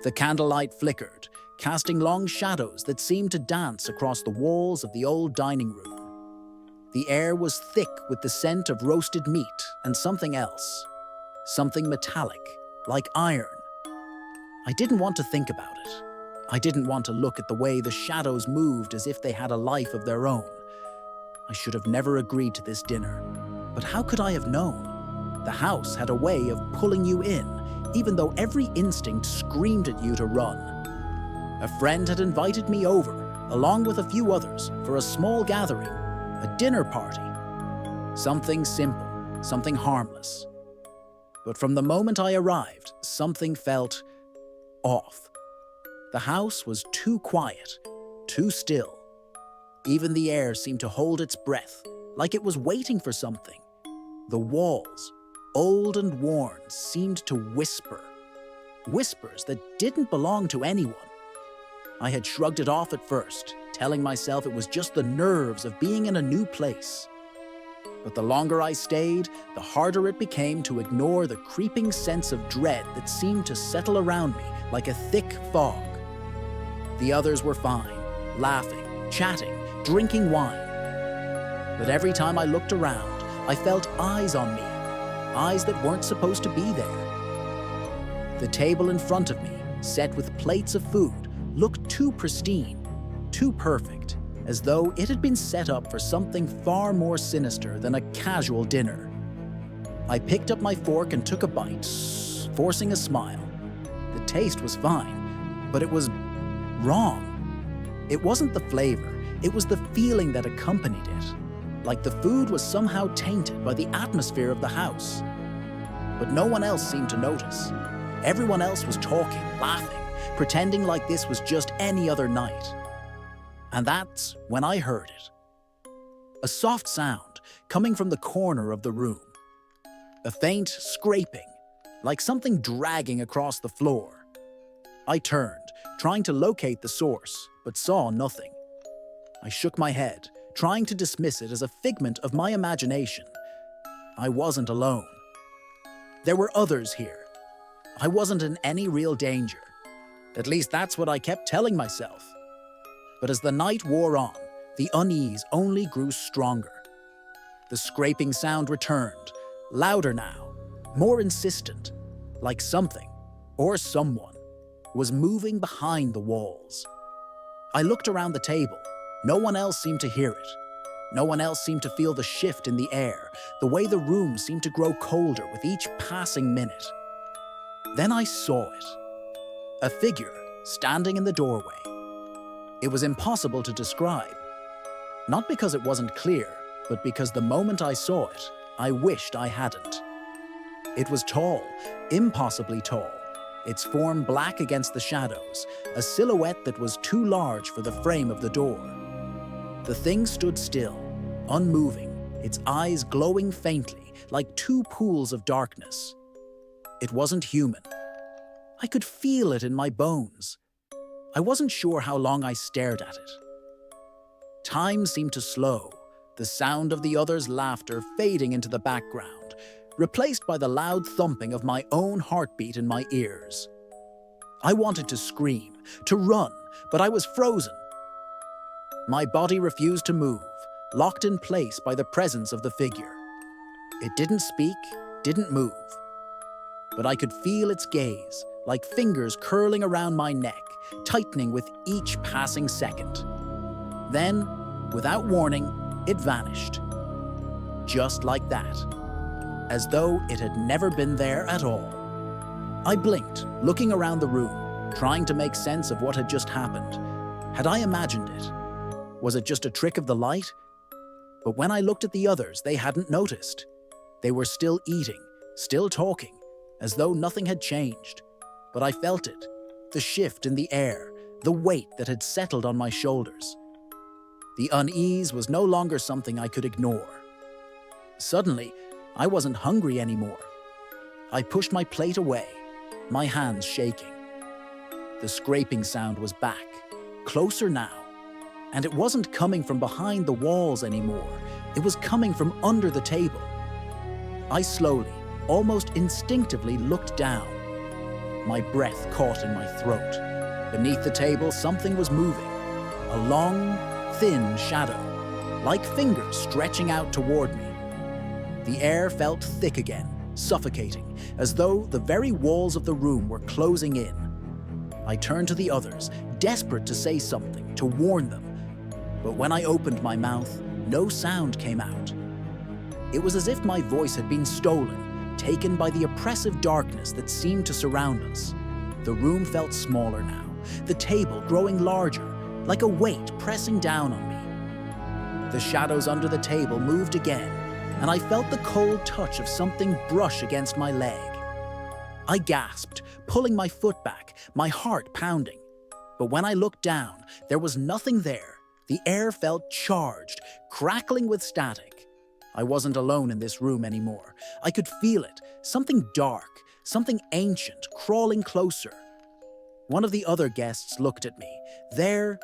The candlelight flickered, casting long shadows that seemed to dance across the walls of the old dining room. The air was thick with the scent of roasted meat and something else. Something metallic, like iron. I didn't want to think about it. I didn't want to look at the way the shadows moved as if they had a life of their own. I should have never agreed to this dinner. But how could I have known? The house had a way of pulling you in, even though every instinct screamed at you to run. A friend had invited me over, along with a few others, for a small gathering, a dinner party. Something simple, something harmless. But from the moment I arrived, something felt off. The house was too quiet, too still. Even the air seemed to hold its breath, like it was waiting for something. The walls, old and worn, seemed to whisper. Whispers that didn't belong to anyone. I had shrugged it off at first, telling myself it was just the nerves of being in a new place. But the longer I stayed, the harder it became to ignore the creeping sense of dread that seemed to settle around me like a thick fog. The others were fine, laughing, chatting, drinking wine. But every time I looked around, I felt eyes on me, eyes that weren't supposed to be there. The table in front of me, set with plates of food, looked too pristine, too perfect, as though it had been set up for something far more sinister than a casual dinner. I picked up my fork and took a bite, forcing a smile. The taste was fine, but it was wrong. It wasn't the flavor, it was the feeling that accompanied it, like the food was somehow tainted by the atmosphere of the house. But no one else seemed to notice. Everyone else was talking, laughing, pretending like this was just any other night. And that's when I heard it. A soft sound coming from the corner of the room. A faint scraping, like something dragging across the floor. I turned, trying to locate the source, but saw nothing. I shook my head, trying to dismiss it as a figment of my imagination. I wasn't alone. There were others here. I wasn't in any real danger. At least that's what I kept telling myself. But as the night wore on, the unease only grew stronger. The scraping sound returned, louder now, more insistent, like something, or someone, was moving behind the walls. I looked around the table. No one else seemed to hear it. No one else seemed to feel the shift in the air, the way the room seemed to grow colder with each passing minute. Then I saw it. A figure standing in the doorway. It was impossible to describe. Not because it wasn't clear, but because the moment I saw it, I wished I hadn't. It was tall, impossibly tall, its form black against the shadows, a silhouette that was too large for the frame of the door. The thing stood still, unmoving, its eyes glowing faintly, like two pools of darkness. It wasn't human. I could feel it in my bones. I wasn't sure how long I stared at it. Time seemed to slow, the sound of the others' laughter fading into the background, replaced by the loud thumping of my own heartbeat in my ears. I wanted to scream, to run, but I was frozen. My body refused to move, locked in place by the presence of the figure. It didn't speak, didn't move. But I could feel its gaze, like fingers curling around my neck, tightening with each passing second. Then, without warning, it vanished. Just like that. As though it had never been there at all. I blinked, looking around the room, trying to make sense of what had just happened. Had I imagined it? Was it just a trick of the light? But when I looked at the others, they hadn't noticed. They were still eating, still talking, as though nothing had changed. But I felt it, the shift in the air, the weight that had settled on my shoulders. The unease was no longer something I could ignore. Suddenly, I wasn't hungry anymore. I pushed my plate away, my hands shaking. The scraping sound was back, closer now. And it wasn't coming from behind the walls anymore. It was coming from under the table. I slowly, almost instinctively looked down. My breath caught in my throat. Beneath the table, something was moving. A long, thin shadow, like fingers stretching out toward me. The air felt thick again, suffocating, as though the very walls of the room were closing in. I turned to the others, desperate to say something, to warn them. But when I opened my mouth, no sound came out. It was as if my voice had been stolen, taken by the oppressive darkness that seemed to surround us. The room felt smaller now, the table growing larger, like a weight pressing down on me. The shadows under the table moved again, and I felt the cold touch of something brush against my leg. I gasped, pulling my foot back, my heart pounding. But when I looked down, there was nothing there. The air felt charged, crackling with static. I wasn't alone in this room anymore. I could feel it, something dark, something ancient, crawling closer. One of the other guests looked at me, there,